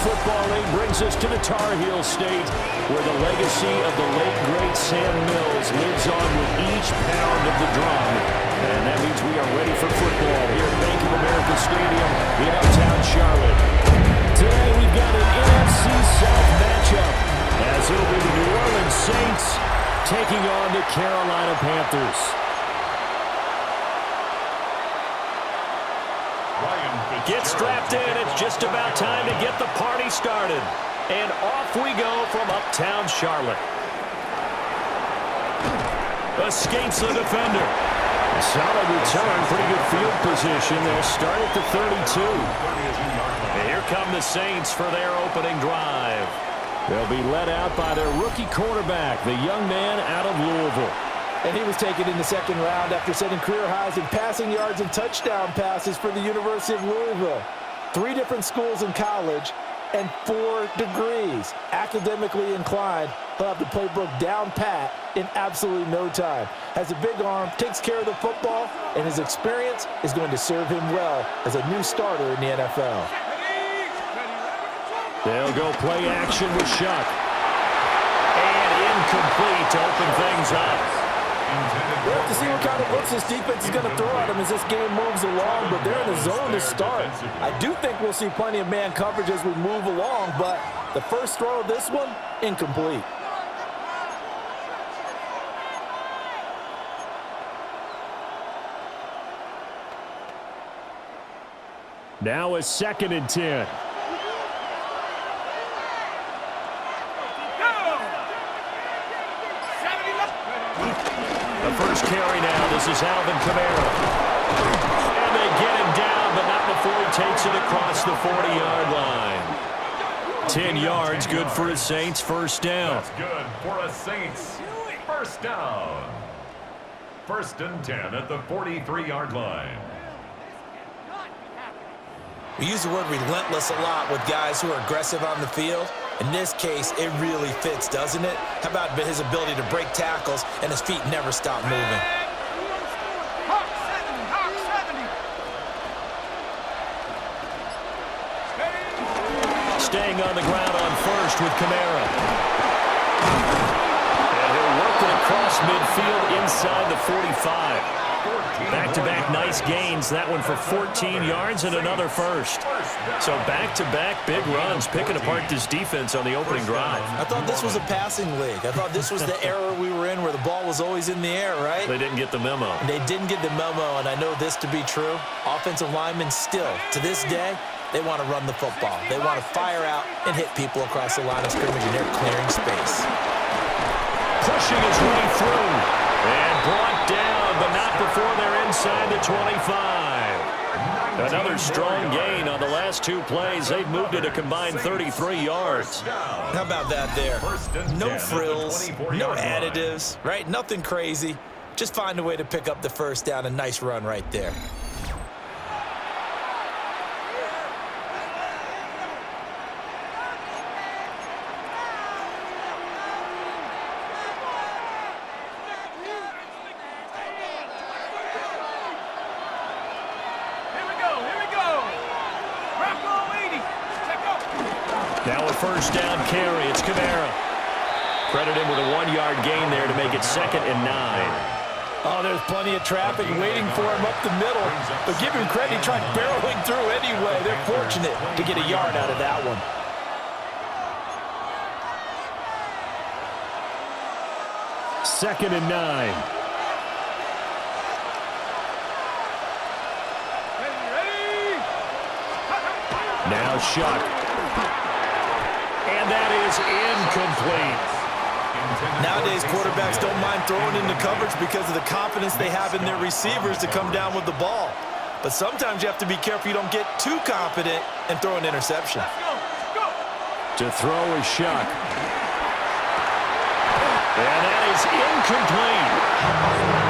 Football 8 brings us to the Tar Heel State, where the legacy of the late, great Sam Mills lives on with each pound of the drum. And that means we are ready for football here at Bank of America Stadium in uptown Charlotte. Today we've got an NFC South matchup, as it'll be the New Orleans Saints taking on the Carolina Panthers. Get strapped in. It's just about time to get the party started. And off we go from uptown Charlotte. Escapes the defender. Solid return. Pretty good field position. They'll start at the 32. And here come the Saints for their opening drive. They'll be led out by their rookie quarterback, the young man out of Louisville. And he was taken in the second round after setting career highs in passing yards and touchdown passes for the University of Louisville. 3 different schools in college and 4 degrees. Academically inclined, he'll have the playbook down pat in absolutely no time. Has a big arm, takes care of the football, and his experience is going to serve him well as a new starter in the NFL. They'll go play action with Shuck. And incomplete to open things up. We'll have to see what kind of looks this defense is going to throw at him as this game moves along, but they're in the zone to start. I do think we'll see plenty of man coverage as we move along, but the first throw of this one, incomplete. Now a 2nd and 10. First carry now. This is Alvin Kamara. And they get him down, but not before he takes it across the 40-yard line. 10 yards, good for a Saints first down. That's good for a Saints first down. 1st and 10 at the 43-yard line. We use the word relentless a lot with guys who are aggressive on the field. In this case, it really fits, doesn't it? How about his ability to break tackles and his feet never stop moving? Staying on the ground on first with Kamara. And he'll work it across midfield inside the 45. Back-to-back nice gains. That one for 14 yards and another first. So back-to-back big runs, picking apart this defense on the opening drive. I thought this was a passing league. I thought this was the era we were in where the ball was always in the air, right? They didn't get the memo. They didn't get the memo, and I know this to be true. Offensive linemen still, to this day, they want to run the football. They want to fire out and hit people across the line of scrimmage, and they're clearing space. Pushing his way through. And brought down, but not before they're inside the 25. Another strong gain on the last 2 plays. They've moved it a combined 33 yards. How about that there? No frills, no additives, right? Nothing crazy. Just find a way to pick up the first down. A nice run right there. Now a first down carry. It's Kamara. Credit him with a 1-yard gain there to make it 2nd and 9. Oh, there's plenty of traffic waiting for him up the middle. But give him credit, he tried barreling through anyway. They're fortunate to get a yard out of that one. Second and 9. Now Shuck. And that is incomplete. Nowadays, quarterbacks don't mind throwing into coverage because of the confidence they have in their receivers to come down with the ball. But sometimes you have to be careful you don't get too confident and throw an interception. To throw is Shuck. And that is incomplete.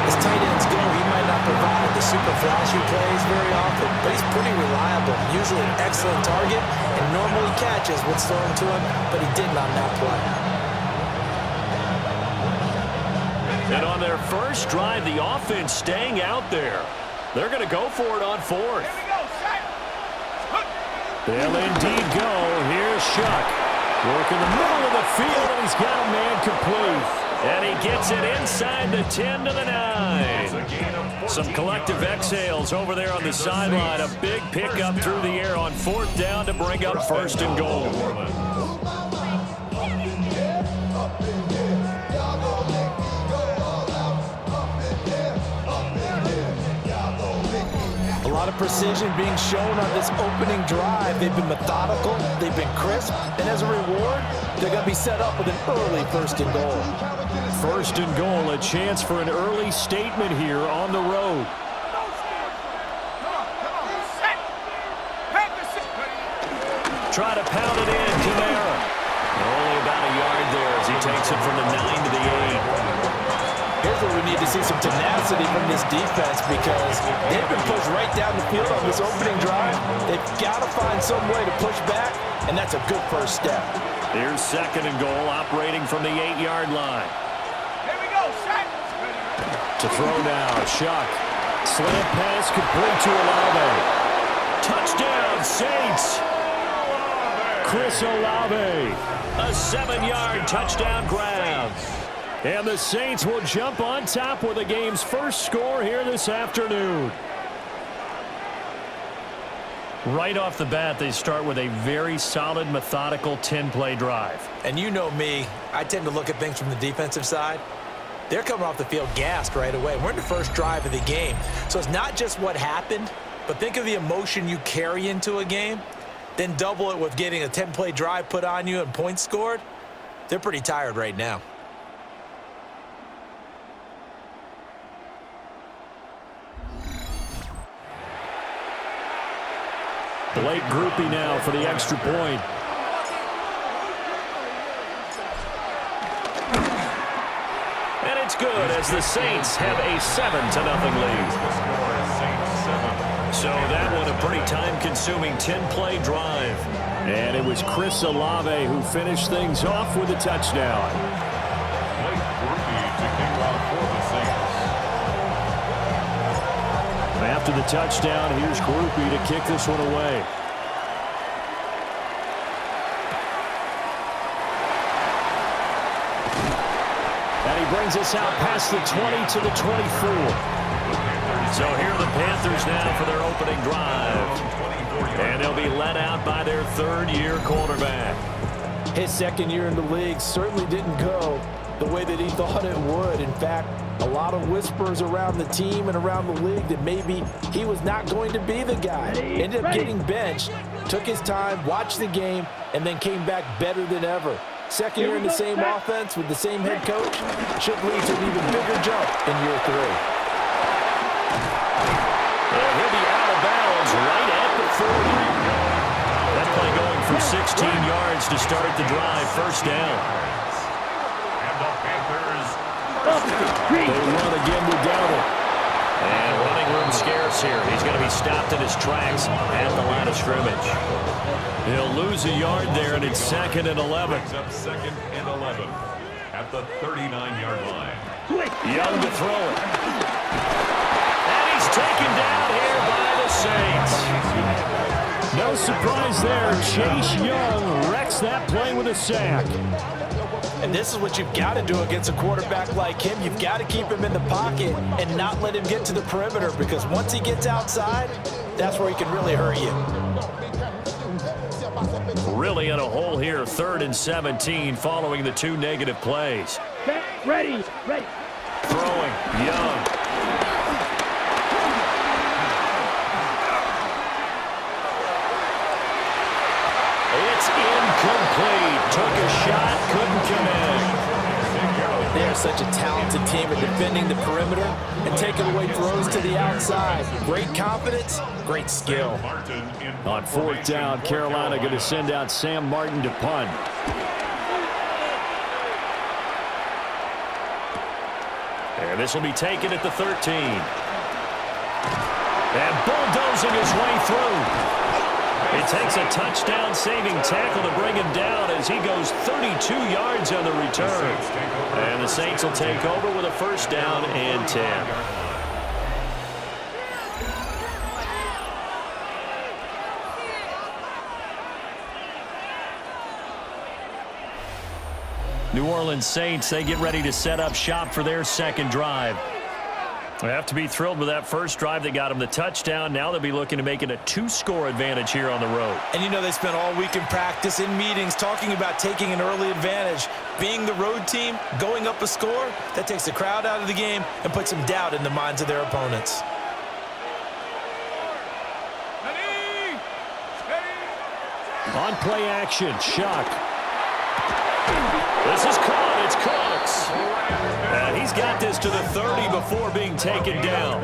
As tight ends go, he might not provide the super flashy plays very often, but he's pretty reliable, usually an excellent target, and normally catches what's thrown to him, but he didn't on that play. And on their first drive, the offense staying out there. They're going to go for it on 4th. They'll indeed go. Here's Shuck. Work in the middle of the field, and he's got a man complete. And he gets it inside the 10 to the 9. Some collective exhales over there on the sideline. A big pickup through the air on 4th down to bring up 1st and goal. A lot of precision being shown on this opening drive. They've been methodical, they've been crisp, and as a reward, they're going to be set up with an early 1st and goal. 1st and goal, a chance for an early statement here on the road. Try to pound it in, Kamara. Only about a yard there as he takes it from the 9 to the 8. Here's where we need to see some tenacity from this defense because they've been pushed right down the field on this opening drive. They've got to find some way to push back, and that's a good first step. Here's 2nd and goal, operating from the 8-yard line. Here we go, shot. To throw now, Shuck. Slant pass complete to Olave. Touchdown, Saints. Chris Olave. A 7-yard touchdown grab. And the Saints will jump on top with the game's first score here this afternoon. Right off the bat, they start with a very solid, methodical 10-play drive. And you know me, I tend to look at things from the defensive side. They're coming off the field gassed right away. We're in the first drive of the game. So it's not just what happened, but think of the emotion you carry into a game, then double it with getting a 10-play drive put on you and points scored. They're pretty tired right now. Blake Groupie now for the extra point. And it's good as the Saints have a 7-0 lead. So that one a pretty time-consuming 10-play drive. And it was Chris Olave who finished things off with a touchdown. Blake Groupie to kick off for the Saints. After the touchdown, here's Groupie to kick this one away. And he brings us out past the 20 to the 24. So here are the Panthers now for their opening drive. And they'll be led out by their 3rd-year quarterback. His 2nd year in the league certainly didn't go the way that he thought it would. In fact, a lot of whispers around the team and around the league that maybe he was not going to be the guy. Ended up getting benched, took his time, watched the game, and then came back better than ever. 2nd year in the same offense with the same head coach should lead to an even bigger jump in year 3. And he'll be out of bounds right at the 40. That play going for 16 yards to start the drive. 1st down. And the Panthers. They run again with Dowdle. And running room scarce here. He's going to be stopped in his tracks at the line of scrimmage. He'll lose a yard there, and it's 2nd and 11. Brings up 2nd and 11 at the 39-yard line. Young to throw it. And he's taken down here by the Saints. No surprise there. Chase Young wrecks that play with a sack. And this is what you've got to do against a quarterback like him. You've got to keep him in the pocket and not let him get to the perimeter, because once he gets outside, that's where he can really hurt you. Really in a hole here, 3rd and 17 following the 2 negative plays. Ready. Throwing, Young. It's incomplete. Took a shot, couldn't connect. They are such a talented team at defending the perimeter and taking away throws to the outside. Great confidence, great skill. On 4th down, Carolina going to send out Sam Martin to punt. And this will be taken at the 13. And bulldozing his way through. It takes a touchdown-saving tackle to bring him down as he goes 32 yards on the return. And the Saints will take over with a 1st down and 10. New Orleans Saints, they get ready to set up shop for their second drive. They have to be thrilled with that first drive that got them the touchdown. Now they'll be looking to make it a 2-score advantage here on the road. And you know they spent all week in practice, in meetings, talking about taking an early advantage. Being the road team, going up a score, that takes the crowd out of the game and puts some doubt in the minds of their opponents. On play action, Shuck. This is caught. It's Cooks. And he's got this to the 30 before being taken down.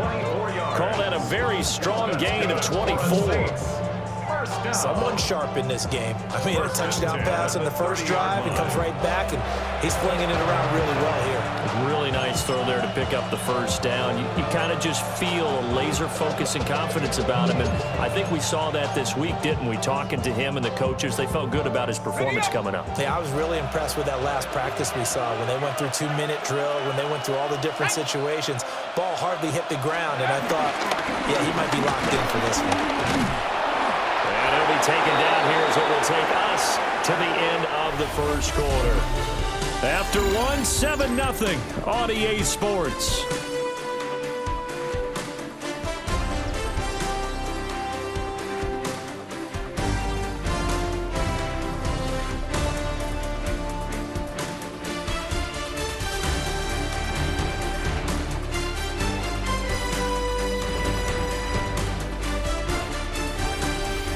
Call that a very strong gain of 24. Someone sharp in this game. I mean, a touchdown pass in the first drive. He comes right back, and he's flinging it around really well here. Really nice throw there to pick up the first down. You kind of just feel a laser focus and confidence about him, and I think we saw that this week, didn't we? Talking to him and the coaches, they felt good about his performance coming up. Yeah, I was really impressed with that last practice we saw when they went through 2-minute drill, when they went through all the different situations. Ball hardly hit the ground, and I thought, yeah, he might be locked in for this one. And he'll be taken down here as it will take us to the end of the first quarter. After 7-0 on EA Sports.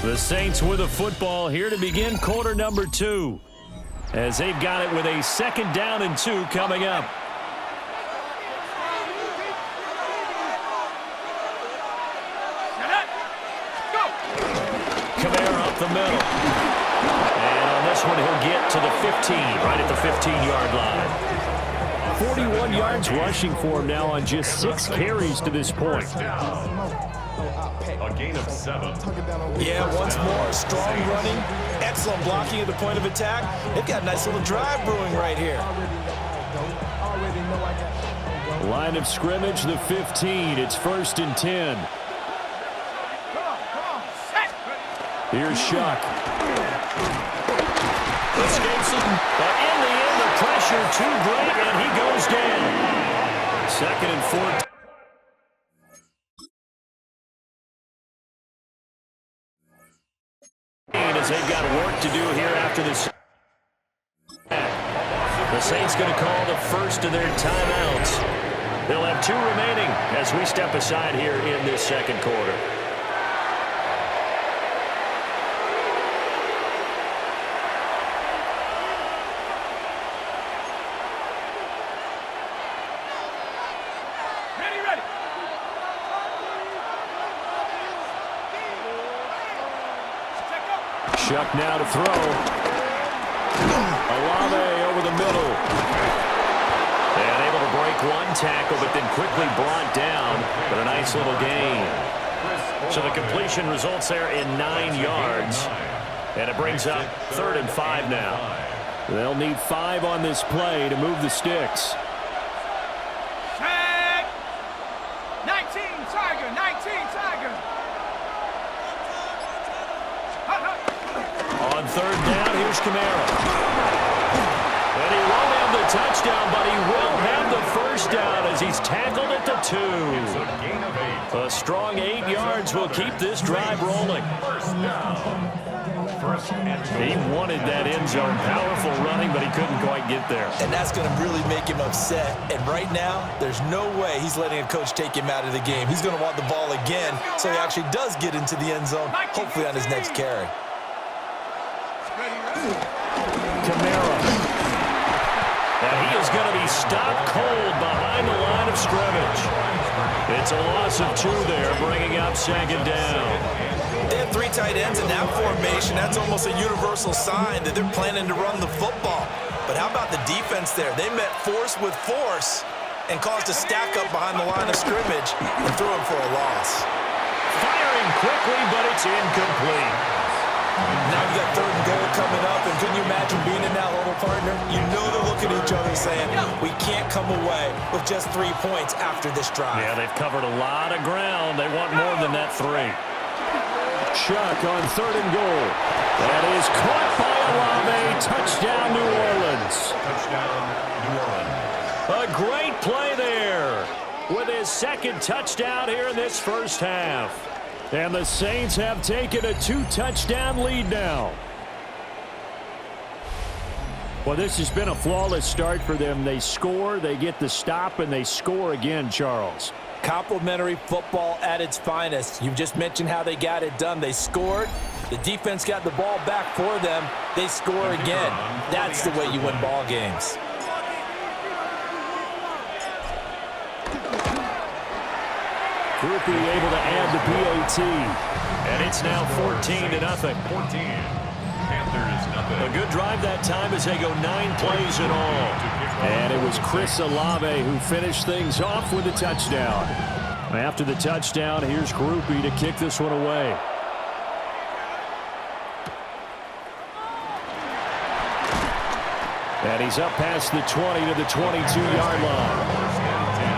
The Saints with a football here to begin quarter number 2. As they've got it with a 2nd down and 2 coming up. Kamara up the middle. And on this one, he'll get to the 15, right at the 15-yard line. 41 yards rushing for him now on just 6 carries to this point. A gain of 7. Yeah, once more, strong running, excellent blocking at the point of attack. They've got a nice little drive brewing right here. Line of scrimmage, the 15. It's 1st and 10. Here's Shuck. Escapes it, but in the end, the pressure too great, and he goes down. 2nd and 14. As they've got work to do here after this. The Saints going to call the first of their timeouts. They'll have 2 remaining as we step aside here in this second quarter. Shuck now to throw. Olave over the middle. And able to break one tackle, but then quickly brought down with a nice little gain. So the completion results there in 9 yards. And it brings up 3rd and 5 now. They'll need 5 on this play to move the sticks. 19 Tiger, 19 Tiger. On 3rd down, here's Kamara. And he won't have the touchdown, but he will have the first down as he's tackled at the 2. It's a gain of 8. A strong 8 yards will keep this drive rolling. First down. First and He wanted that end zone. Powerful running, but he couldn't quite get there. And that's going to really make him upset. And right now, there's no way he's letting a coach take him out of the game. He's going to want the ball again so he actually does get into the end zone, hopefully on his next carry. Kamara. And he is going to be stopped cold behind the line of scrimmage. It's a loss of 2 there, bringing up 2nd down. They have 3 tight ends in that formation. That's almost a universal sign that they're planning to run the football. But how about the defense there? They met force with force and caused a stack up behind the line of scrimmage and threw him for a loss. Firing quickly, but it's incomplete. Now you got 3rd and goal coming up, and can you imagine being in that little partner? You know they're looking at each other saying, we can't come away with just 3 points after this drive. Yeah, they've covered a lot of ground. They want more than that 3. Shuck on 3rd and goal. That is caught by Olave. Touchdown, New Orleans. touchdown A great play there with his second touchdown here in this first half. And the Saints have taken a 2-touchdown lead now. Well, this has been a flawless start for them. They score, they get the stop, and they score again, Charles. Complimentary football at its finest. You've just mentioned how they got it done. They scored. The defense got the ball back for them. They score again. That's the way you win ball games. Groupie able to add the PAT. And it's now 14-0. 14. Panthers nothing. A good drive that time as they go 9 plays in all. And it was Chris Olave who finished things off with a touchdown. After the touchdown, here's Groupie to kick this one away. And he's up past the 20 to the 22-yard line.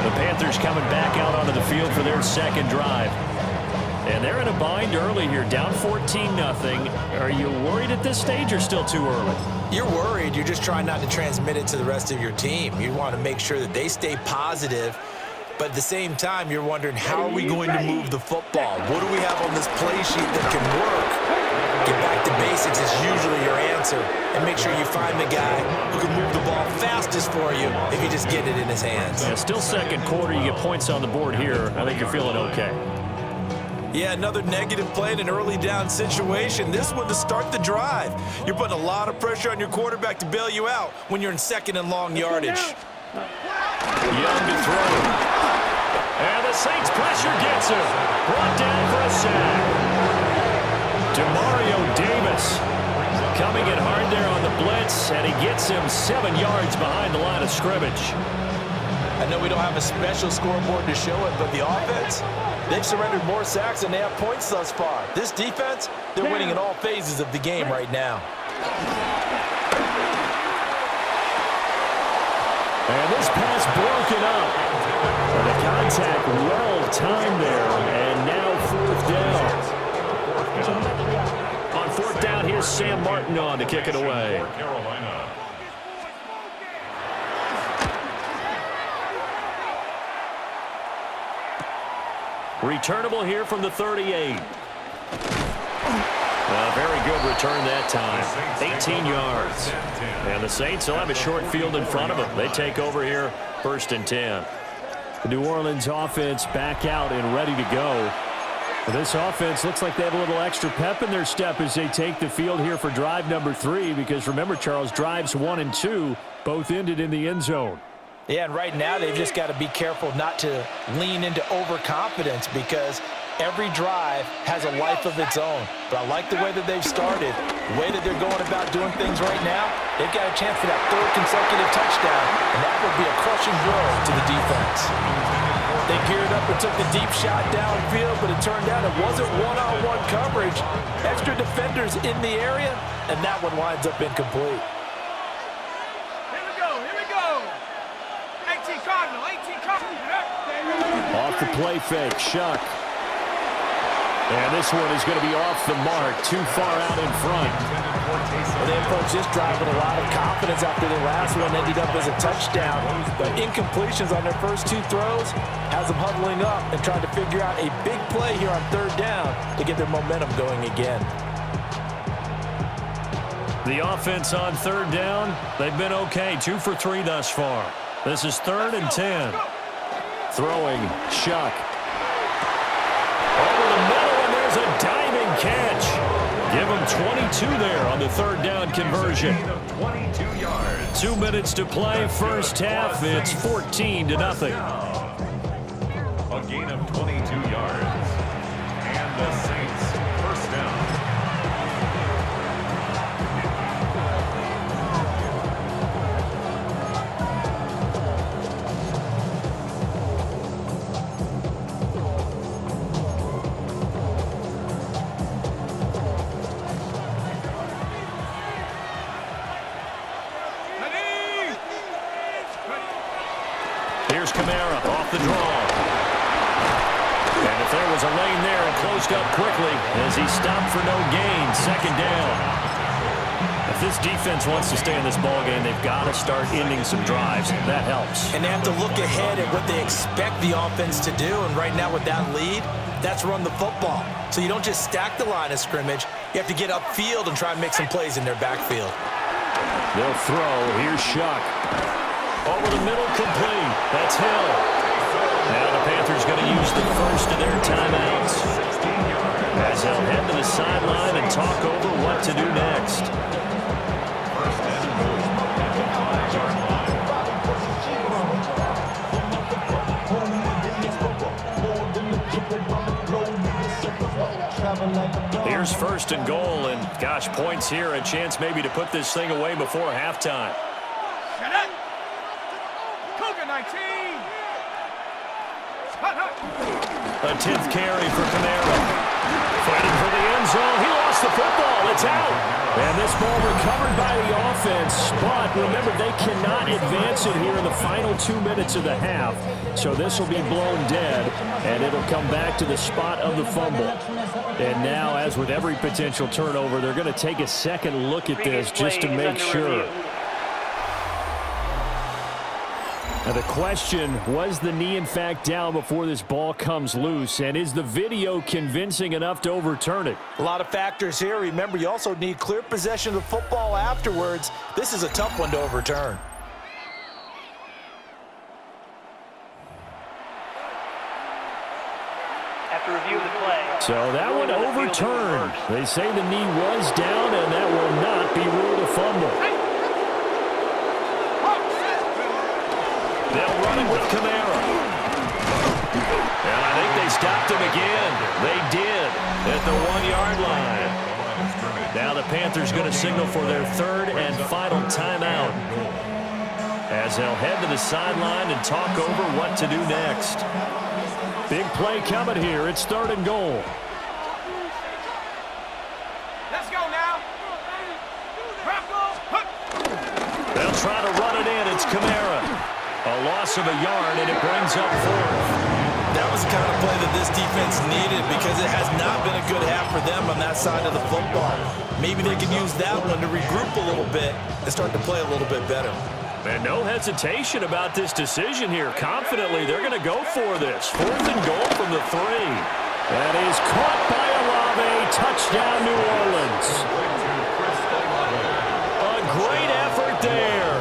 The Panthers coming back out onto the field for their second drive. And they're in a bind early here, down 14-0. Are you worried at this stage or still too early? You're worried. You're just trying not to transmit it to the rest of your team. You want to make sure that they stay positive. But at the same time, you're wondering, how are we going to move the football? What do we have on this play sheet that can work? Get back to basics is usually your answer. And make sure you find the guy who can move the ball fastest for you if you just get it in his hands. Yeah, still second quarter. You get points on the board here. I think you're feeling okay. Yeah, another negative play in an early down situation. This one to start the drive. You're putting a lot of pressure on your quarterback to bail you out when you're in second and long yardage. Young to throw. And the Saints pressure gets him. Brought down for a sack. Demario Davis coming in hard there on the blitz, and he gets him 7 yards behind the line of scrimmage. I know we don't have a special scoreboard to show it, but the offense, they've surrendered more sacks than they have points thus far. This defense, they're winning in all phases of the game right now. And this pass broken up. The contact well timed there, and now fourth down. On fourth down, here's Sam Martin on to kick it away. Carolina. Returnable here from the 38. A very good return that time. 18 yards. And the Saints will have a short field in front of them. They take over here, 1st and 10. The New Orleans offense back out and ready to go. This offense looks like they have a little extra pep in their step as they take the field here for drive number 3, because remember, Charles, drives 1 and 2 both ended in the end zone. Yeah, and right now they've just got to be careful not to lean into overconfidence, because every drive has a life of its own. But I like the way that they've started, the way that they're going about doing things right now. They've got a chance for that 3rd consecutive touchdown, and that would be a crushing blow to the defense. They geared up and took the deep shot downfield, but it turned out it wasn't one-on-one coverage. Extra defenders in the area, and that one winds up incomplete. Here we go. 18 Cardinal, 18 Cardinal. Off the play fake, Shuck. And this one is going to be off the mark, too far out in front. Well, they approached this drive with a lot of confidence after the last one ended up as a touchdown. But incompletions on their first 2 throws has them huddling up and trying to figure out a big play here on 3rd down to get their momentum going again. The offense on 3rd down, they've been okay. 2 for 3 thus far. This is 3rd and 10. Throwing, Shuck. Over the middle, and there's a diving catch. Give them 22 there on the 3rd down conversion. 22 yards. 2 minutes to play, first half. It's 14-0. A gain of 22 yards. And the Saints, 1st down. Here's Kamara off the draw. And if there was a lane there, it closed up quickly as he stopped for no gain. 2nd down. if this defense wants to stay in this ball game, they've got to start ending some drives. That helps. And they have to look ahead at what they expect the offense to do. And right now with that lead, that's run the football. So you don't just stack the line of scrimmage. You have to get upfield and try and make some plays in their backfield. They'll throw. Here's Shuck. Over the middle, complete. That's Hill. Now the Panthers going to use the first of their timeouts, as they'll head to the sideline and talk over what to do next. Here's first and goal, and gosh, points here, a chance maybe to put this thing away before halftime. Shut up. Cougar 19. A 10th carry for Camara. Fighting for the end zone. He lost the football. It's out. And this ball recovered by the offense. But remember, they cannot advance it here in the final 2 minutes of the half. So this will be blown dead, and it'll come back to the spot of the fumble. And now, as with every potential turnover, they're going to take a second look at this just to make sure. Now the question, was the knee in fact down before this ball comes loose? And is the video convincing enough to overturn it? A lot of factors here. Remember, you also need clear possession of the football afterwards. This is a tough one to overturn. After review of the play. So that one overturned. They say the knee was down, and that will not be ruled a fumble. They'll run it with Camara. And I think they stopped him again. They did at the 1-yard line. Now the Panthers going to signal for their third and final timeout, as they'll head to the sideline and talk over what to do next. Big play coming here. It's third and goal. Let's go now. They'll try to run it in. It's Camara. A loss of a yard, and it brings up fourth. That was the kind of play that this defense needed, because it has not been a good half for them on that side of the football. Maybe they can use that one to regroup a little bit and start to play a little bit better. And no hesitation about this decision here. Confidently, they're going to go for this. Fourth and goal from the 3. That is caught by Olave. Touchdown, New Orleans. A great effort there.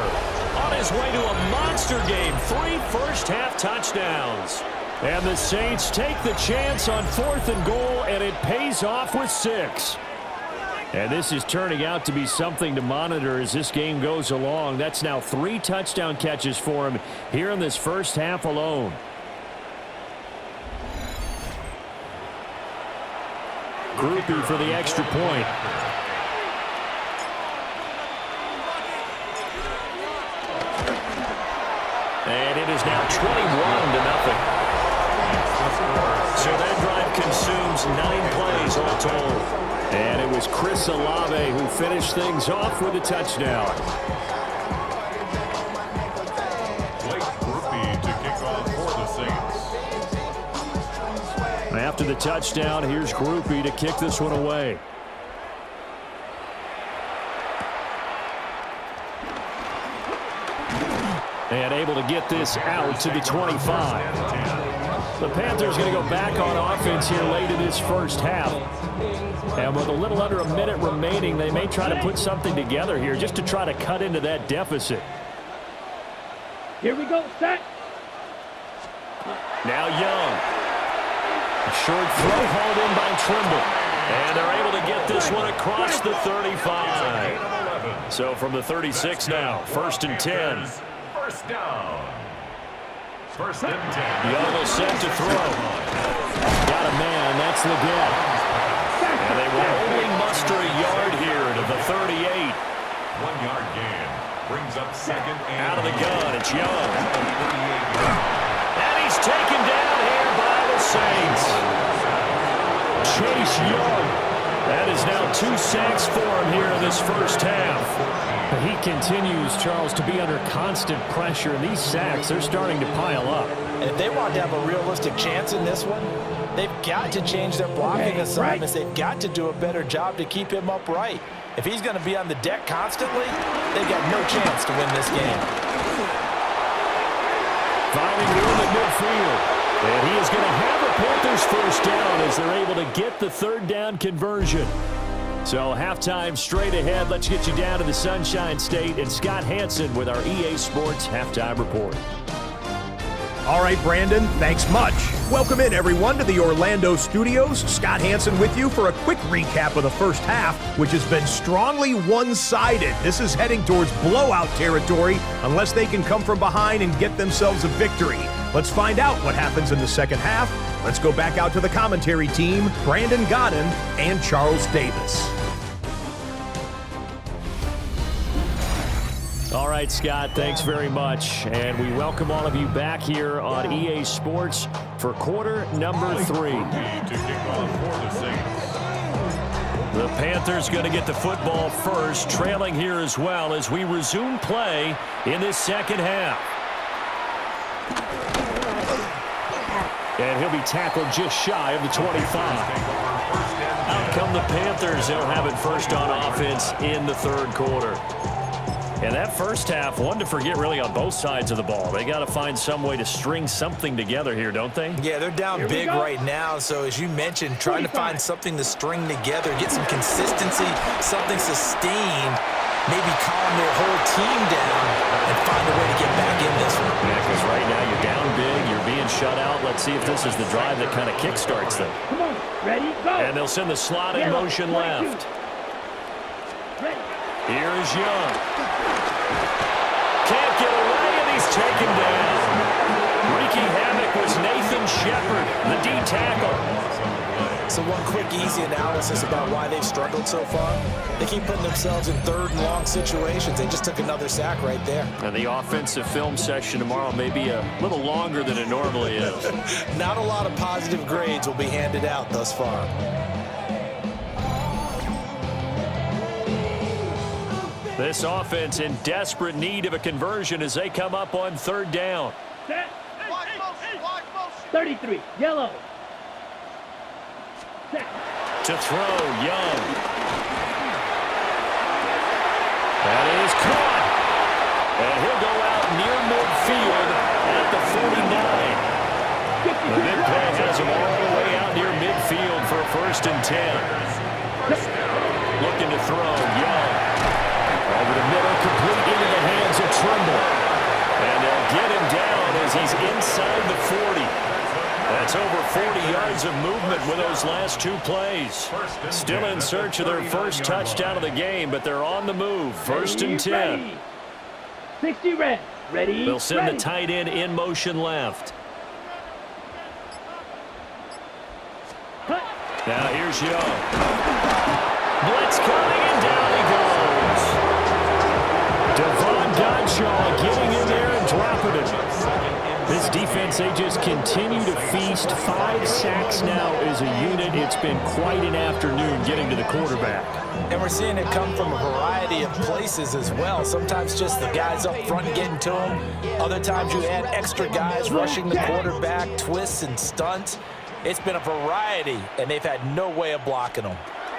On his way to a monster game. 3 first-half touchdowns. And the Saints take the chance on fourth and goal, and it pays off with 6. And this is turning out to be something to monitor as this game goes along. That's now 3 touchdown catches for him here in this first half alone. Groupie for the extra point. And it is now 21-0. So that drive consumes 9 plays all told. And it was Chris Olave who finished things off with a touchdown. Blake Groupie to kick off for the Saints. After the touchdown, here's Groupie to kick this one away. And able to get this out to the 25. The Panthers going to go back on offense here late in this first half. And with a little under a minute remaining, they may try to put something together here just to try to cut into that deficit. Here we go, set. Now Young. A short throw hauled in by Trimble. And they're able to get this one across the 35. So from the 36 now, first and 10. First down. First and 10. Young will set to throw. Got a man, that's Leggett. And they will only muster a yard here to the 38. 1-yard gain. Brings up second and out of the gun, it's Young. And he's taken down here by the Saints. Chase Young. That is now 2 sacks for him here in this first half. But he continues, Charles, to be under constant pressure. And these sacks, they're starting to pile up. And if they want to have a realistic chance in this one, they've got to change their blocking assignments. They've got to do a better job to keep him upright. If he's going to be on the deck constantly, they've got no chance to win this game. Finding room at midfield. And he is going to have a Panthers first down as they're able to get the third down conversion. So halftime straight ahead. Let's get you down to the Sunshine State and Scott Hansen with our EA Sports Halftime Report. All right, Brandon, thanks much. Welcome in, everyone, to the Orlando studios. Scott Hansen with you for a quick recap of the first half, which has been strongly one-sided. This is heading towards blowout territory unless they can come from behind and get themselves a victory. Let's find out what happens in the second half. Let's go back out to the commentary team, Brandon Godden and Charles Davis. All right, Scott, thanks very much. And we welcome all of you back here on EA Sports for quarter number 3. The Panthers going to get the football first, trailing here as well as we resume play in this second half. And he'll be tackled just shy of the 25. Out come the Panthers. They'll have it first on offense in the third quarter. And that first half, one to forget really on both sides of the ball. They got to find some way to string something together here, don't they? Yeah, they're down big right now. So as you mentioned, trying to find something to string together, get some consistency, something sustained, maybe calm their whole team down and find a way to get back in this one. Yeah, because right now you're down big, you're being shut out. Let's see if this is the drive that kind of kickstarts them. Come on, ready, go. And they'll send the slot in motion left. Here's Young. Can't get away, and he's taken down. Wreaking havoc was Nathan Shepard, the D tackle. So one quick, easy analysis about why they've struggled so far. They keep putting themselves in third and long situations. They just took another sack right there. And the offensive film session tomorrow may be a little longer than it normally is. Not a lot of positive grades will be handed out thus far. This offense in desperate need of a conversion as they come up on third down. Set. 33, yellow. Set. To throw, Young. That is caught. And he'll go out near midfield at the 49. The big play has him all the way out near midfield for a 1st and 10. Looking to throw, Young. Over the middle, complete into the hands of Trimble. And they'll get him down as he's inside the 40. That's over 40 yards of movement with those last 2 plays. Still in search of their first touchdown of the game, but they're on the move. 1st and 10. 60 red. Ready. They'll send the tight end in motion left. Cut. Now here's Young. Blitz coming, and down he goes. Devon Godshaw getting in there and dropping it. This defense, they just continue to feast. 5 sacks now as a unit. It's been quite an afternoon getting to the quarterback. And we're seeing it come from a variety of places as well. Sometimes just the guys up front getting to them. Other times you add extra guys rushing the quarterback, twists and stunts. It's been a variety, and they've had no way of blocking them.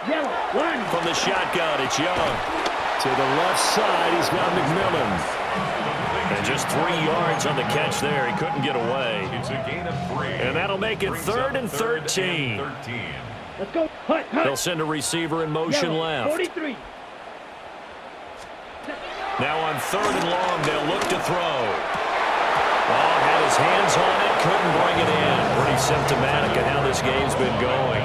Yellow, one. From the shotgun, it's Young. To the left side, he's got McMillan. And just 3 yards on the catch there. He couldn't get away. It's a gain of 3. And that'll make it 3rd and 13. Let's go. Hut, hut. They'll send a receiver in motion Yellow, left. 43. Now on 3rd and long, they'll look to throw. Oh, had his hands on it, couldn't bring it in. Pretty symptomatic of how this game's been going.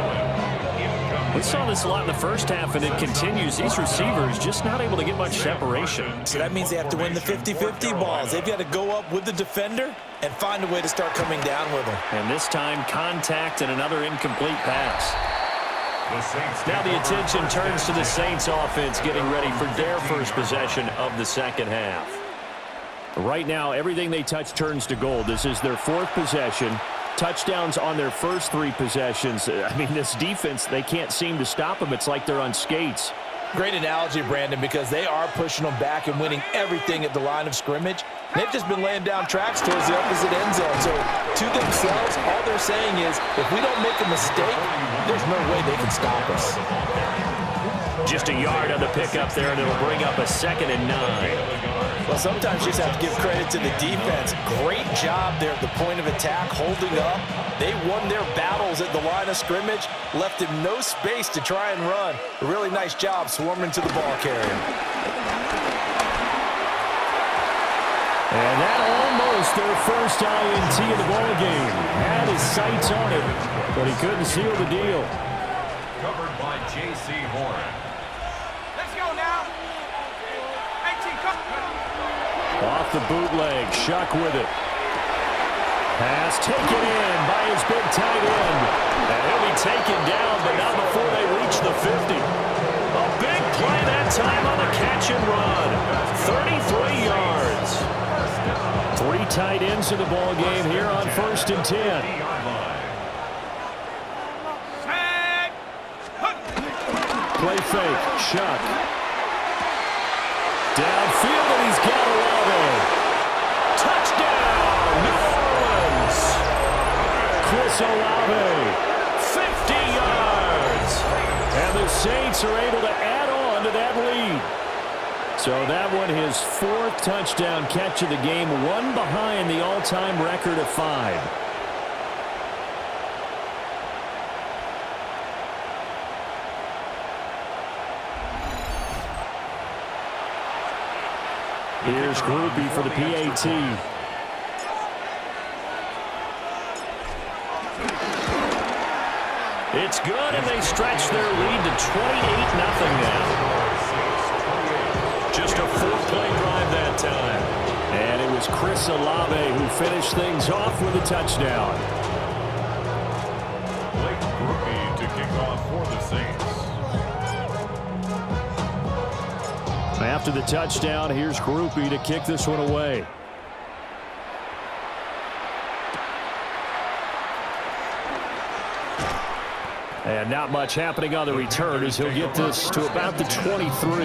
We saw this a lot in the first half, and it continues. These receivers just not able to get much separation. So that means they have to win the 50-50 balls. They've got to go up with the defender and find a way to start coming down with them. And this time, contact and another incomplete pass. Now the attention turns to the Saints offense getting ready for their first possession of the second half. Right now, everything they touch turns to gold. This is their 4th possession. Touchdowns on their first 3 possessions. I mean, this defense, they can't seem to stop them. It's like they're on skates. Great analogy, Brandon, because they are pushing them back and winning everything at the line of scrimmage. They've just been laying down tracks towards the opposite end zone. So to themselves, all they're saying is, if we don't make a mistake, there's no way they can stop us. Just a yard on the pickup there, and it'll bring up a 2nd and 9. Well, sometimes you just have to give credit to the defense. Great job there at the point of attack, holding up. They won their battles at the line of scrimmage, left him no space to try and run. A really nice job swarming to the ball carrier. And that almost their first INT of the ball game. Had his sights on it, but he couldn't seal the deal. Covered by J.C. Horn. Let's go now. 18, come. Off the bootleg, Shuck with it. Pass taken in by his big tight end. And he'll be taken down, but not before they reach the 50. A big play that time on the catch and run. 33 yards. 3 tight ends in the ball game here on 1st and 10. Play fake, Shuck. Downfield, and he's got Olave. Touchdown, New Orleans. Chris Olave, 50 yards. And the Saints are able to add on to that lead. So that one, his 4th touchdown catch of the game, one behind the all-time record of 5. Here's Groupie for the PAT. It's good, and they stretch their lead to 28-0 now. Just a 4-play drive that time. And it was Chris Olave who finished things off with a touchdown. Blake Groupie to kick off for the Saints. After the touchdown, here's Groupie to kick this one away. And not much happening on the return as he'll get this to about the 23.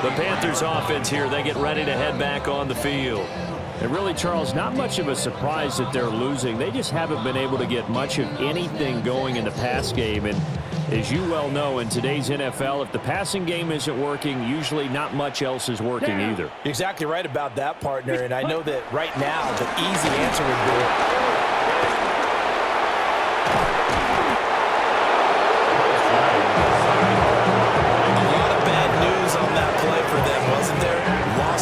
The Panthers offense here, they get ready to head back on the field. And really, Charles, not much of a surprise that they're losing. They just haven't been able to get much of anything going in the pass game. And as you well know, in today's NFL, if the passing game isn't working, usually not much else is working either. You're exactly right about that, partner. And I know that right now the easy answer would be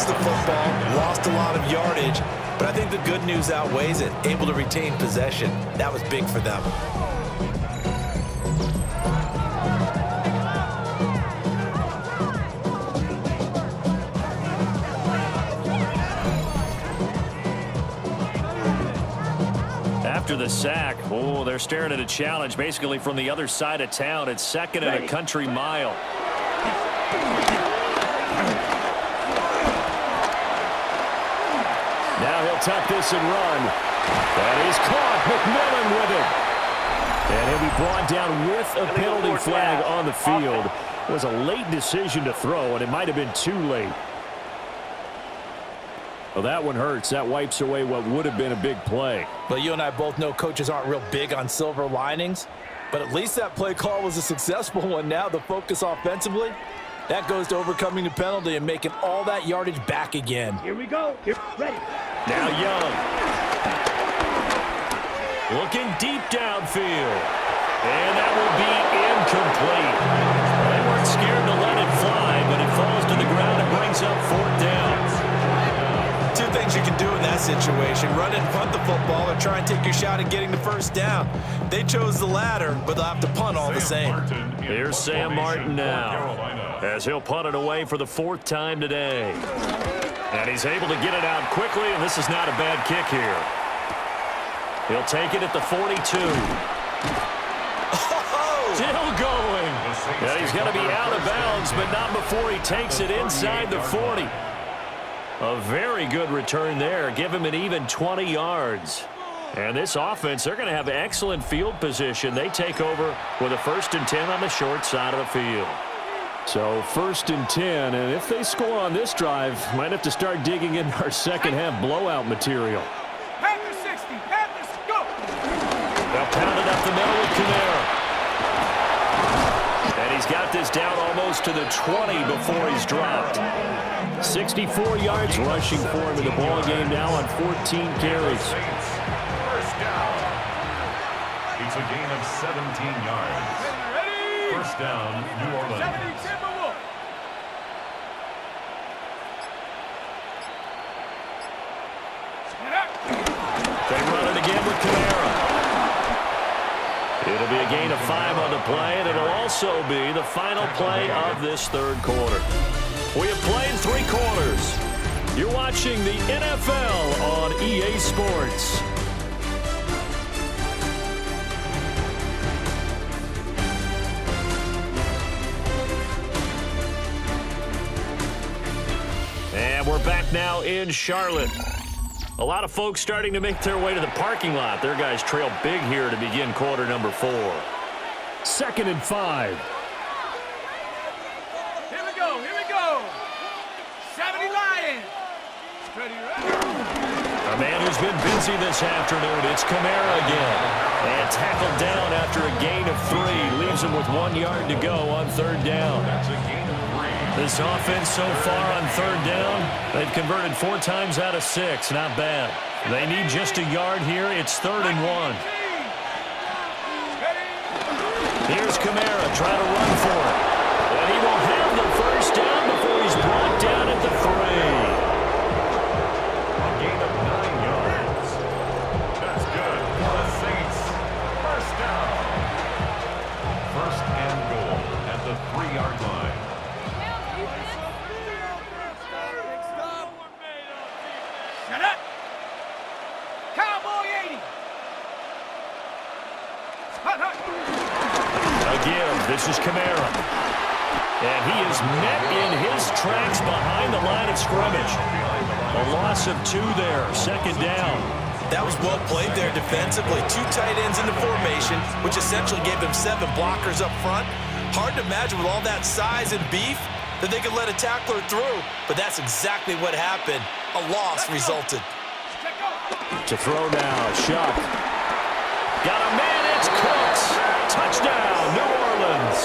the football, lost a lot of yardage, but I think the good news outweighs it. Able to retain possession. That was big for them. After the sack, oh, they're staring at a challenge basically from the other side of town. It's 2nd and a country mile. Now he'll tuck this and run. And he's caught. McMillan with it. And he'll be brought down with a penalty flag on the field. It was a late decision to throw, and it might have been too late. Well, that one hurts. That wipes away what would have been a big play. But you and I both know coaches aren't real big on silver linings. But at least that play call was a successful one. Now the focus offensively, that goes to overcoming the penalty and making all that yardage back again. Here we go. Here, ready. Now Young. Looking deep downfield. And that will be incomplete. They weren't scared to let it fly, but it falls to the ground and brings up 4th down. Two things you can do in that situation: run and punt the football, or try and take your shot at getting the first down. They chose the latter, but they'll have to punt all the same. Here's Sam Martin now, as he'll punt it away for the 4th time today. And he's able to get it out quickly, and this is not a bad kick here. He'll take it at the 42. Still going. And he's going to be out of bounds, but not before he takes it inside the 40. A very good return there. Give him an even 20 yards. And this offense, they're going to have excellent field position. They take over with a 1st and 10 on the short side of the field. So 1st and 10, and if they score on this drive, might have to start digging in our second half blowout material. Panthers 60, Panthers, go! They'll pound it up the middle with Kamara. And he's got this down almost to the 20 before he's dropped. 64 yards rushing for him in the ball game now on 14 carries. First down. It's a gain of 17 yards. First down, New Orleans. They run it again with Kamara. It'll be a gain of 5 on the play, and it'll also be the final play of this third quarter. We have played 3 quarters. You're watching the NFL on EA Sports. And we're back now in Charlotte. A lot of folks starting to make their way to the parking lot. Their guys trail big here to begin quarter number 4. 2nd and 5. Here we go. 70 Lions. Ready. A man who's been busy this afternoon. It's Kamara again. And tackled down after a gain of 3. Leaves him with 1 yard to go on 3rd down. That's a gain of 3. This offense so far on 3rd down, they've converted 4 times out of 6. Not bad. They need just a yard here. It's 3rd and 1. Here's Kamara trying to run for it. And he will have the first down before he's brought down at the 3. A gain of 9 yards. That's good for the Saints. First down. First and goal at the 3-yard line. Shut up. Cowboy 80. Hut. Again, this is Kamara. And he is met in his tracks behind the line of scrimmage. A loss of 2 there, 2nd down. That was well played there defensively. 2 tight ends in the formation, which essentially gave them 7 blockers up front. Hard to imagine with all that size and beef that they could let a tackler through, but that's exactly what happened. A loss resulted. To throw now, Shuck. Got a man, it's Cooks. Touchdown, New Orleans.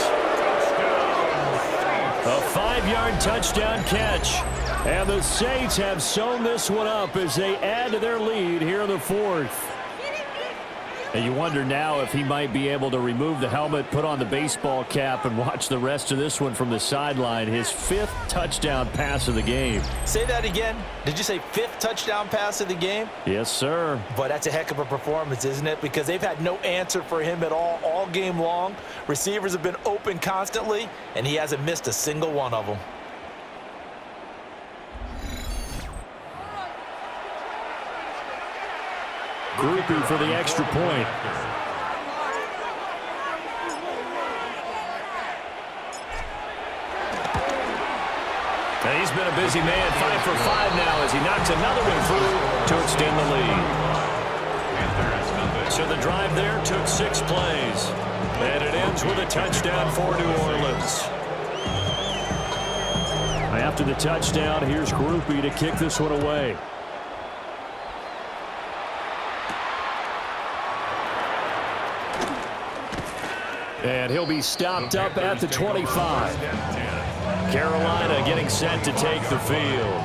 A 5-yard touchdown catch. And the Saints have sewn this one up as they add to their lead here in the 4th. And you wonder now if he might be able to remove the helmet, put on the baseball cap, and watch the rest of this one from the sideline. His 5th touchdown pass of the game. Say that again. Did you say 5th touchdown pass of the game? Yes, sir. But that's a heck of a performance, isn't it? Because they've had no answer for him at all game long. Receivers have been open constantly, and he hasn't missed a single one of them. Groupie for the extra point. And he's been a busy man, 5 for 5 now as he knocks another one through to extend the lead. So the drive there took 6 plays. And it ends with a touchdown for New Orleans. After the touchdown, here's Groupie to kick this one away. And he'll be stopped up at the 25. Carolina getting set to take the field.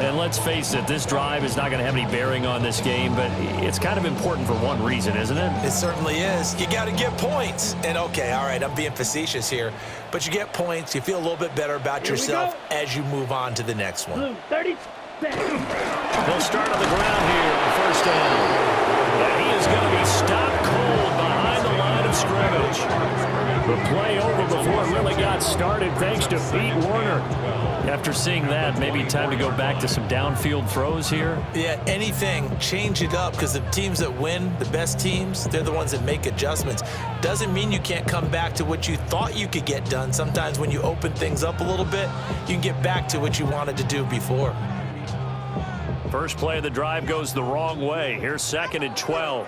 And let's face it, this drive is not going to have any bearing on this game, but it's kind of important for one reason, isn't it? It certainly is. You got to get points. And, okay, all right, I'm being facetious here, but you get points, you feel a little bit better about yourself as you move on to the next one. Blue, 30 seconds. They'll start on the ground here on 1st down. And he is going to be stopped cold behind the line of scrimmage. The play over before it really got started thanks to Pete Werner. After seeing that, maybe time to go back to some downfield throws here. Yeah, anything, change it up, because the teams that win, the best teams, they're the ones that make adjustments. Doesn't mean you can't come back to what you thought you could get done. Sometimes when you open things up a little bit, you can get back to what you wanted to do before. First play of the drive goes the wrong way. Here's 2nd and 12.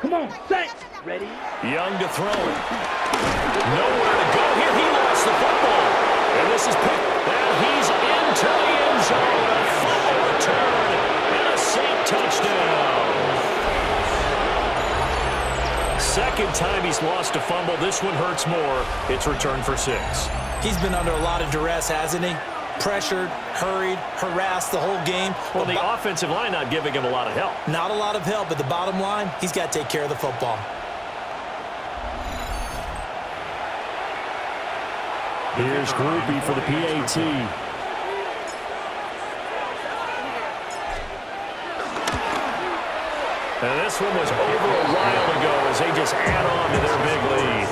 Come on, set, ready. Young to throw it. Nowhere to go here. He lost the football. And this is picked. And he's into the end zone. A fumble return and a Saint touchdown. Second time he's lost a fumble. This one hurts more. It's returned for 6. He's been under a lot of duress, hasn't he? Pressured, hurried, harassed the whole game. Well, the offensive line not giving him a lot of help. Not a lot of help, but the bottom line, he's got to take care of the football. Here's Groupie for the PAT. And this one was over a while ago as they just add on to their big lead.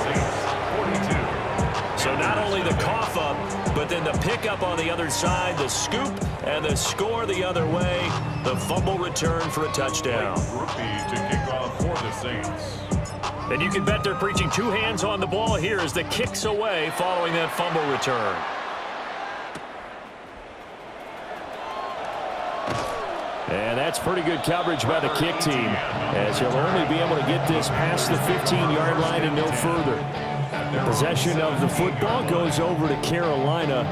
42. So not only the cough up, but then the pickup on the other side, the scoop, and the score the other way. The fumble return for a touchdown. Groupie to kick off for the Saints. And you can bet they're preaching 2 hands on the ball here as the kick's away following that fumble return. And that's pretty good coverage by the kick team, as he'll only be able to get this past the 15-yard line and no further. Possession of the football goes over to Carolina.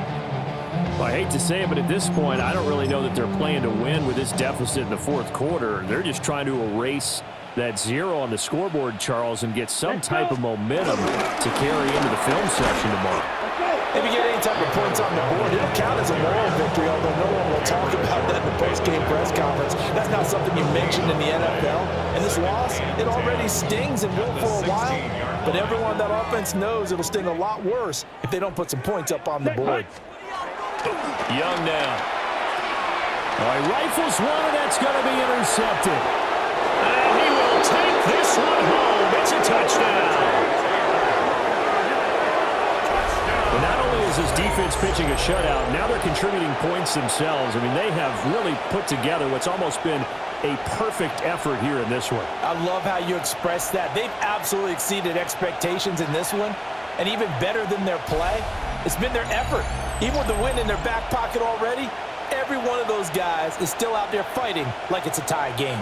Well, I hate to say it, but at this point, I don't really know that they're playing to win with this deficit in the fourth quarter. They're just trying to erase that 0 on the scoreboard, Charles, and get some type of momentum to carry into the film session tomorrow. If you get any type of points on the board, it'll count as a moral victory, although no one will talk about that in the post-game press conference. That's not something you mentioned in the NFL. And this loss, it already stings and will for a while, but everyone on that offense knows it'll sting a lot worse if they don't put some points up on the board. Young now. All right, rifles one, and that's going to be intercepted. And he will take this one home. It's a touchdown. Well, not only is this defense pitching a shutout, now they're contributing points themselves. I mean, they have really put together what's almost been a perfect effort here in this one. I love how you express that. They've absolutely exceeded expectations in this one, and even better than their play, it's been their effort. Even with the win in their back pocket already, every one of those guys is still out there fighting like it's a tie game.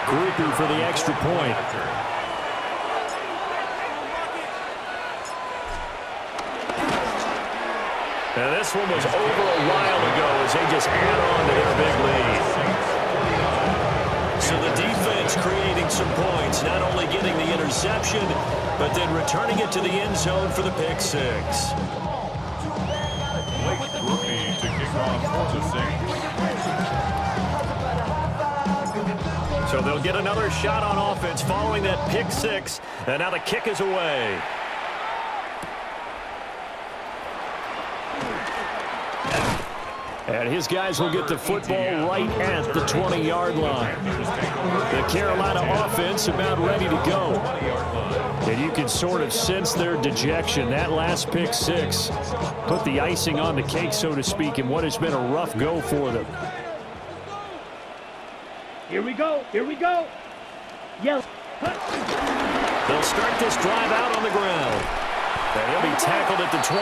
Groupie for the extra point. Now this one was over a while ago as they just add on to their big lead. So the defense creating some points, not only getting the interception, but then returning it to the end zone for the pick 6. Groupie to kick off for the Saints. So they'll get another shot on offense following that pick 6, and now the kick is away. And his guys will get the football right at the 20-yard line. The Carolina offense about ready to go. And you can sort of sense their dejection. That last pick 6 put the icing on the cake, so to speak, in what has been a rough go for them. Here we go. Here we go. Yell. They'll start this drive out on the ground. And he'll be tackled at the 23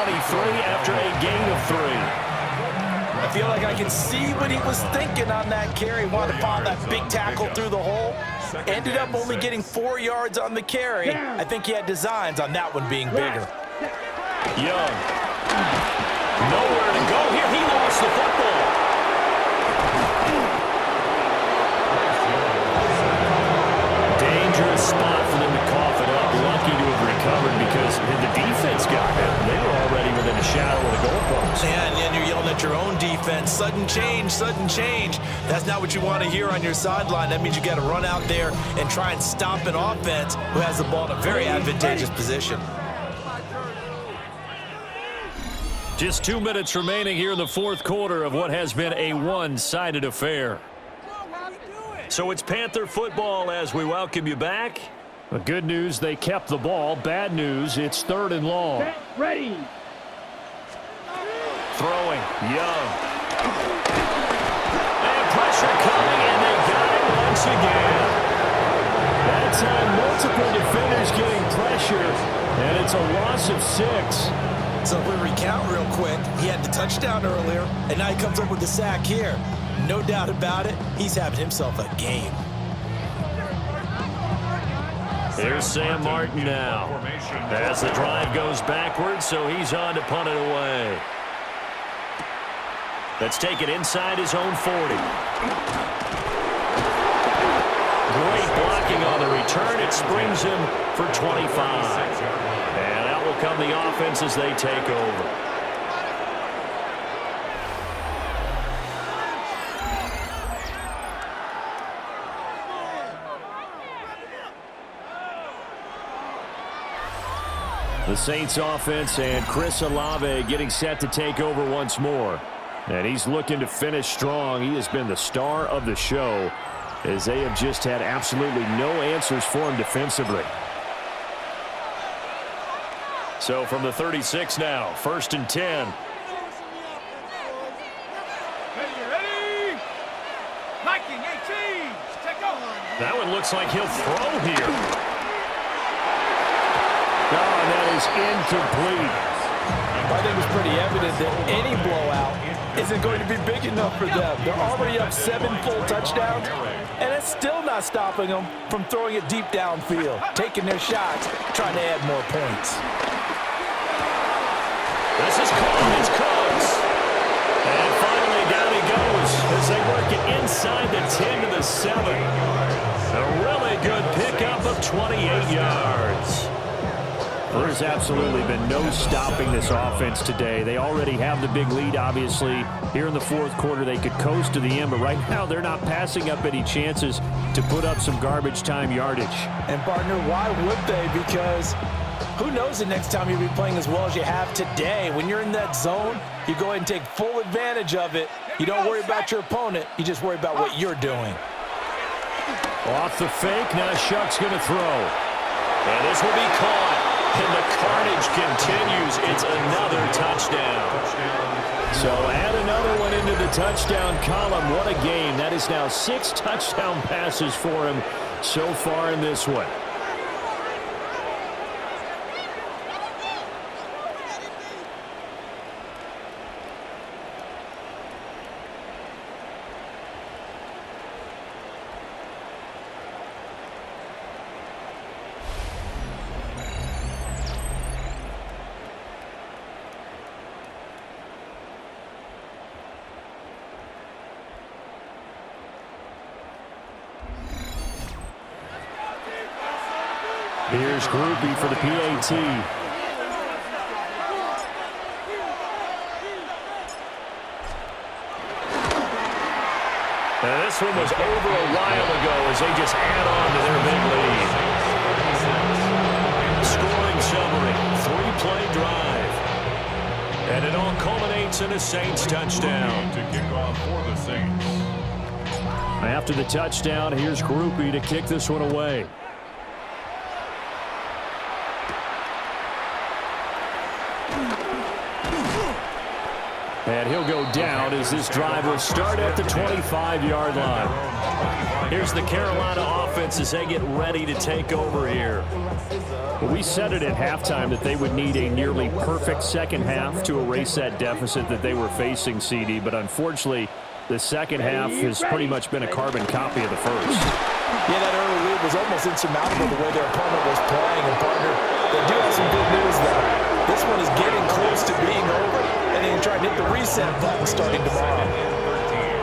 after a gain of 3. I feel like I can see what he was thinking on that carry. Wanted to follow that big tackle through the hole. Ended up only getting 4 yards on the carry. I think he had designs on that one being bigger. Young. Nowhere to go here. He lost the football. Dangerous spot for them to cough it up. Lucky to have recovered because the defense got him. They were already within a shadow of the goalpost. Yeah, and then you're yelling at your own defense. Sudden change, sudden change. That's not what you want to hear on your sideline. That means you got to run out there and try and stop an offense who has the ball in a very advantageous position. Just 2 minutes remaining here in the fourth quarter of what has been a one-sided affair. So it's Panther football as we welcome you back. The good news, they kept the ball. Bad news, it's 3rd and long. Ready. Throwing, Young. And pressure coming, and they got it once again. That time, multiple defenders getting pressure, and it's a loss of 6. So if we recount real quick, he had the touchdown earlier, and now he comes up with the sack here. No doubt about it, he's having himself a game. Here's Sam Martin now. As the drive goes backwards, so he's on to punt it away. Let's take it inside his own 40. Great blocking on the return. It springs him for 25. And out will come the offense as they take over. The Saints offense and Chris Olave getting set to take over once more. And he's looking to finish strong. He has been the star of the show as they have just had absolutely no answers for him defensively. So from the 36 now, 1st and 10. Ready? Liking 18. Take over. That one looks like he'll throw here. Oh, and that is incomplete. I think it's pretty evident that any blowout isn't going to be big enough for them. They're already up 7 full touchdowns, and it's still not stopping them from throwing it deep downfield, taking their shots, trying to add more points. This is caught. It's Cooks. And finally down he goes as they work it inside the 10 to the 7. A really good pickup of 28 yards. There's absolutely been no stopping this offense today. They already have the big lead, obviously. Here in the 4th quarter, they could coast to the end, but right now they're not passing up any chances to put up some garbage time yardage. And, partner, why would they? Because who knows the next time you'll be playing as well as you have today. When you're in that zone, you go ahead and take full advantage of it. You don't worry about your opponent. You just worry about what you're doing. Off the fake, now Shuck's going to throw. And this will be caught. And the carnage continues. It's another touchdown. So add another one into the touchdown column. What a game. That is now 6 touchdown passes for him so far in this one. Here's Groupie for the PAT. And this one was over a while ago as they just add on to their big lead. Scoring summary, 3-play drive. And it all culminates in a Saints touchdown. To kick off for the Saints. After the touchdown, here's Groupie to kick this one away. And he'll go down as this drive will start at the 25-yard line. Here's the Carolina offense as they get ready to take over here. Well, we said it at halftime that they would need a nearly perfect second half to erase that deficit that they were facing, CD. But unfortunately, the second half has pretty much been a carbon copy of the first. Yeah, that early lead was almost insurmountable the way their opponent was playing. And, partner, they do have some good news, though. This one is getting close to being over, and they can try to hit the reset button starting tomorrow.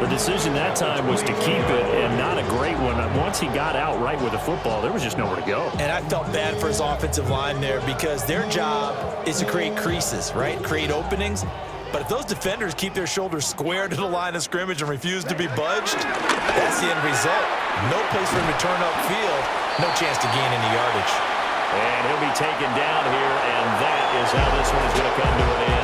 The decision that time was to keep it, and not a great one. Once he got out right with the football, there was just nowhere to go. And I felt bad for his offensive line there because their job is to create creases, right? Create openings. But if those defenders keep their shoulders square to the line of scrimmage and refuse to be budged, that's the end result. No place for him to turn upfield, no chance to gain any yardage. And he'll be taken down here, and that is how this one is going to come to an end.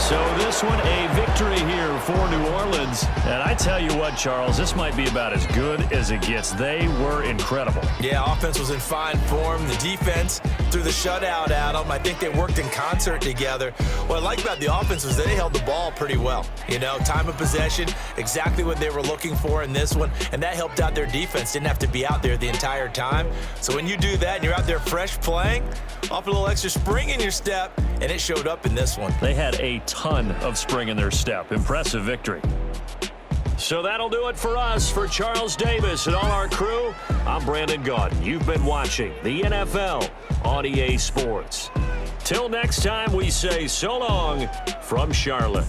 So this one, a victory here for New Orleans. And I tell you what, Charles, this might be about as good as it gets. They were incredible. Yeah, offense was in fine form. The defense threw the shutout at them. I think they worked in concert together. What I like about the offense was they held the ball pretty well. You know, time of possession, exactly what they were looking for in this one, and that helped out their defense. Didn't have to be out there the entire time. So when you do that and you're out there fresh playing, off a little extra spring in your step, and it showed up in this one. They had a ton of spring in their step. Impressive victory. So that'll do it for us. For Charles Davis and all our crew, I'm Brandon Gaudin. You've been watching the NFL on EA Sports. Till next time, we say so long from Charlotte.